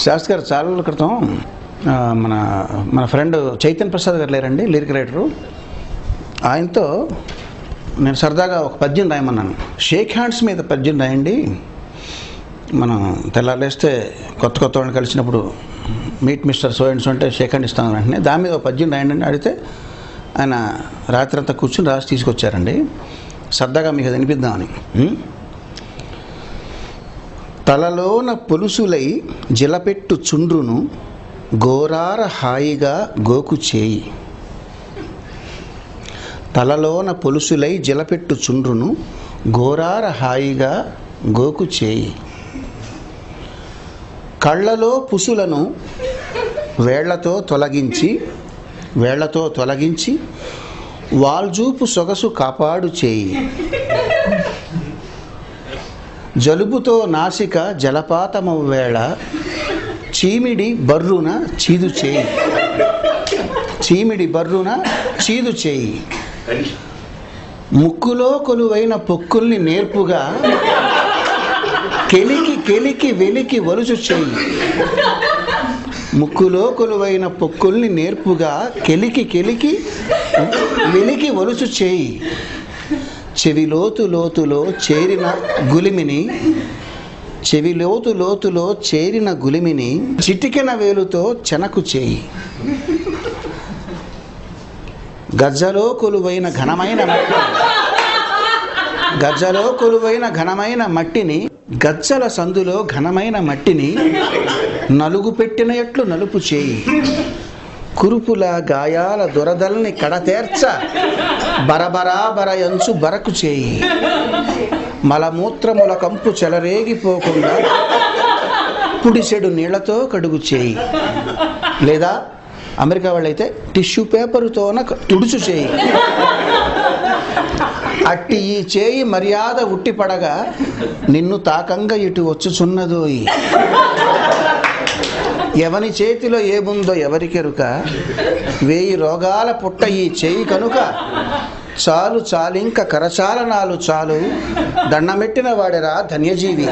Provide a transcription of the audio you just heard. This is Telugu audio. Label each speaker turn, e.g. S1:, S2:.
S1: శాస్త్రి గారు చాలా రోజుల క్రితం మన మన ఫ్రెండ్ చైతన్య ప్రసాద్ గారు లేరండి, లిరిక్ రైటరు. ఆయనతో నేను సరదాగా ఒక పద్యం రాయమన్నాను. షేక్ హ్యాండ్స్ మీద పద్యం రాయండి, మనం తెల్లారేస్తే కొత్త వాళ్ళని కలిసినప్పుడు meet mister so and so అంటే షేక్ హ్యాండ్ ఇస్తాను వెంటనే. దాని మీద ఒక పద్యం రాయండి అని అడిగితే ఆయన రాత్రి అంతా కూర్చుని రాసి తీసుకొచ్చారండి. సరదాగా మీకు అది వినిపిద్దామని. తలలోన పొలుసులై జిలపెట్టు చుండ్రును గోరార హాయిగా గోకు చేయి. తలలోన పొలుసులై జిలపెట్టు చుండ్రును గోరార హాయిగా గోకు చేయి. కళ్ళలో పుసులను వేళ్లతో తొలగించి వాల్జూపు సొగసు కాపాడు చేయి. జలుబుతో నాసిక జలపాతము వేళ చీమిడి బర్రున చీదు చేయి. ముక్కులో కొలువైన పొక్కుల్ని నేర్పుగా కెలికి వెలికి వలుచు చేయి. ముక్కులో కొలువైన పొక్కుల్ని నేర్పుగా కెలికి వెలికి వలుచు చేయి. చెవిలోతులో చేరిన గులిమిని చిటికెన వేలుతో చెనకు చేయి. గజ్జలో కొలువైన ఘనమైన మట్టిని గజ్జల సందులో ఘనమైన మట్టిని నలుగు పెట్టిన ఎట్లు నలుపు చేయి. కురుపుల గాయాల దురదల్ని కడతేర్చ బరయంచు బరకు చేయి. మలమూత్రముల కంపు చెలరేగిపోకుండా పుడిసెడు నీళ్లతో కడుగు చేయి. లేదా అమెరికా వాళ్ళైతే టిష్యూ పేపరుతోన తుడుచు చేయి. అట్టి ఈ చేయి మర్యాద ఉట్టిపడగా నిన్ను తాకంగా ఇటు వచ్చుచున్నదోయి. ఎవని చేతిలో ఏముందో ఎవరికెరుక, 1000 రోగాల పుట్ట ఈ చేయి కనుక. చాలింక కరచాలనాలు చాలు, దండమెట్టిన వాడెరా ధన్యజీవి.